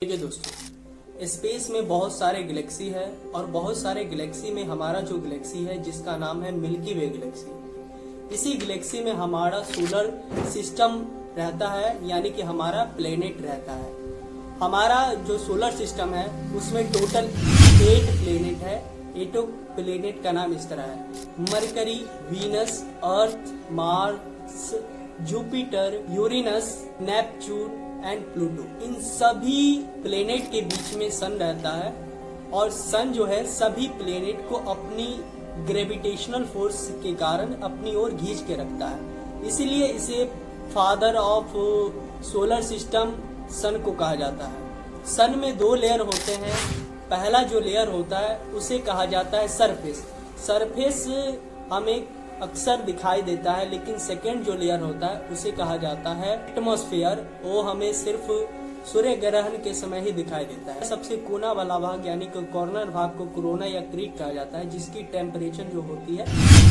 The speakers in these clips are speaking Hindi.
देखिए दोस्तों, स्पेस में बहुत सारे गैलेक्सी है और बहुत सारे गैलेक्सी में हमारा जो गैलेक्सी है जिसका नाम है मिल्की वे गैलेक्सी। इसी गैलेक्सी में हमारा सोलर सिस्टम रहता है, यानी कि हमारा प्लेनेट रहता है। हमारा जो सोलर सिस्टम है उसमें टोटल 8 प्लेनेट है। 8 प्लेनेट का नाम इस तरह है: Mercury, Venus, Earth, Mars, Jupiter, Uranus, Neptune and Pluto. इन सभी प्लेनेट के बीच में सन रहता है और सन जो है सभी प्लेनेट को अपनी ग्रेविटेशनल फोर्स के कारण अपनी ओर खींच के रखता है। इसीलिए इसे फादर ऑफ सोलर सिस्टम सन को कहा जाता है। सन में 2 लेयर होते हैं। पहला जो लेयर होता है उसे कहा जाता है सरफेस। सरफेस हमें अक्सर दिखाई देता है, लेकिन सेकेंड जो लेयर होता है उसे कहा जाता है एटमॉस्फेयर। वो हमें सिर्फ सूर्य ग्रहण के समय ही दिखाई देता है। सबसे कोना वाला भाग यानी कि कॉर्नर भाग को कोरोना या क्रीट कहा जाता है, जिसकी टेम्परेचर जो होती है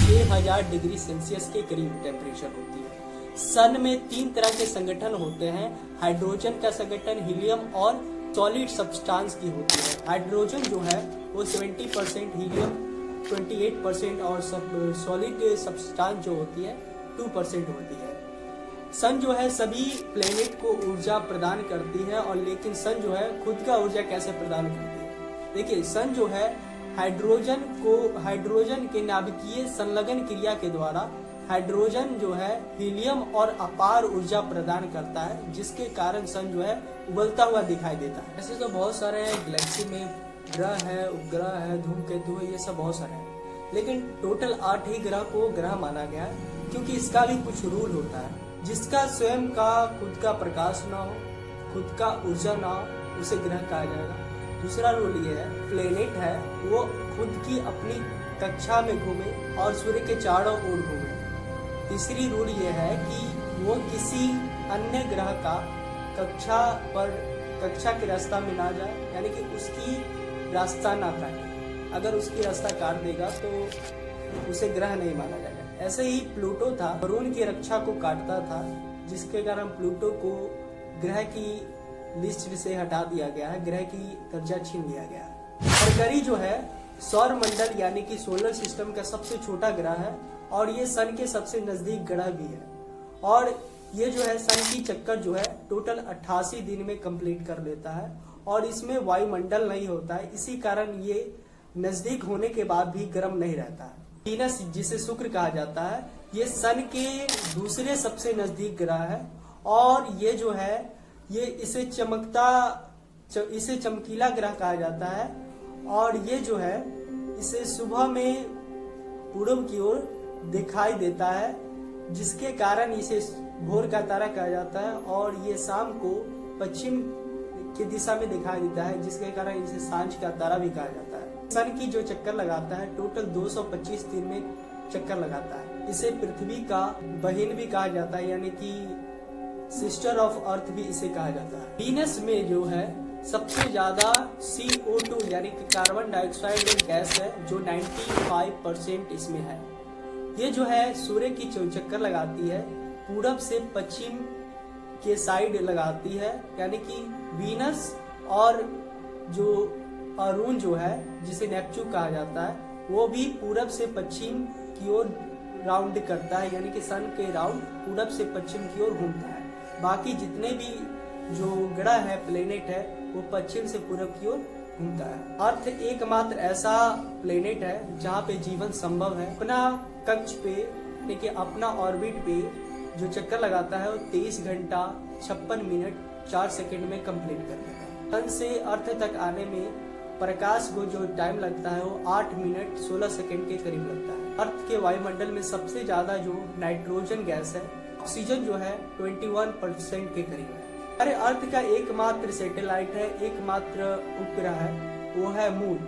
6000 डिग्री सेल्सियस के करीब टेम्परेचर होती है। सन में 3 तरह के संगठन होते हैं: हाइड्रोजन का संगठन, हीलियम और सॉलिड सब्सटेंस की होती है। हाइड्रोजन जो है वो 70%, हीलियम 28% और सॉलिड सब्सटेंस जो होती है 2% होती है। सन जो है सभी प्लेनेट को ऊर्जा प्रदान करती है, और लेकिन सन जो है खुद का ऊर्जा कैसे प्रदान करती है? देखिए, सन जो है हाइड्रोजन के नाभिकीय संलग्न क्रिया के द्वारा हाइड्रोजन जो है हीलियम और अपार ऊर्जा प्रदान करता है, जिसके कारण सन जो है उबलता हुआ दिखाई देता है। ऐसे तो बहुत सारे गैलेक्सी में ग्रह है, उपग्रह है, धूमकेतु है, ये सब बहुत सारे हैं, लेकिन टोटल 8 ही ग्रह को ग्रह माना गया है, क्योंकि इसका भी कुछ रूल होता है। जिसका स्वयं का खुद का प्रकाश ना हो, खुद का ऊर्जा ना हो, उसे ग्रह कहा जाएगा। दूसरा रूल ये है, प्लेनेट है वो खुद की अपनी कक्षा में घूमे और सूर्य के चारों ओर घूमे। तीसरी रूल ये है कि वो किसी अन्य ग्रह का कक्षा के रास्ता में ना जाए, यानी कि उसकी रास्ता ना काटे। अगर उसकी रास्ता काट देगा तो उसे ग्रह नहीं माना जाएगा। ऐसे ही प्लूटो था, वरुण की रक्षा को काटता था, जिसके कारण प्लूटो को ग्रह की लिस्ट से हटा दिया गया है, ग्रह की दर्जा छीन लिया गया है। मरकरी जो है सौर मंडल यानी कि सोलर सिस्टम का सबसे छोटा ग्रह है, और ये सन के सबसे नजदीक ग्रह भी है। और ये जो है सन की चक्कर जो है टोटल 88 दिन में कंप्लीट कर लेता है, और इसमें वायुमंडल नहीं होता है। इसी कारण ये नजदीक होने के बाद भी गर्म नहीं रहता है। वीनस, जिसे शुक्र कहा जाता है, ये सन के दूसरे सबसे नजदीक ग्रह है, और ये जो है ये इसे चमकीला ग्रह कहा जाता है, और ये जो है इसे सुबह में पूर्व की ओर दिखाई देता है, जिसके कारण इसे भोर का तारा कहा जाता है, और ये शाम को पश्चिम की दिशा में दिखाई देता है, जिसके कारण इसे सांझ का तारा भी कहा जाता है। सन की जो चक्कर लगाता है टोटल 225 दिन में चक्कर लगाता है। इसे पृथ्वी का बहन भी कहा जाता है, यानी कि सिस्टर ऑफ अर्थ भी इसे कहा जाता है। वीनस में जो है सबसे ज्यादा CO2 यानी कि कार्बन डाइऑक्साइड गैस है, जो 95% इसमें है। ये जो है सूर्य की चक्कर लगाती है, पूरब से पश्चिम के साइड लगाती है, यानी कि वीनस और जो अरुण जो है जिसे नेपच्यून कहा जाता है, वो भी पूरब से पश्चिम की ओर राउंड करता है, यानी कि सन के राउंड पूरब से पश्चिम की ओर घूमता है। बाकी जितने भी जो ग्रह है, प्लेनेट है, वो पश्चिम से पूरब की ओर घूमता है। अर्थ एकमात्र ऐसा प्लेनेट है जहाँ पे जीवन संभव है। अपना कक्ष पे यानी कि अपना ऑर्बिट पे जो चक्कर लगाता है वो 23 घंटा 56 मिनट 4 सेकंड में कंप्लीट कर देता है। सन से अर्थ तक आने में प्रकाश को जो टाइम लगता है वो 8 मिनट 16 सेकंड के करीब लगता है। अर्थ के वायुमंडल में सबसे ज्यादा जो नाइट्रोजन गैस है, ऑक्सीजन जो है 21% के करीब है। अरे अर्थ का एकमात्र सैटेलाइट है, एकमात्र उपग्रह है, वो है मून।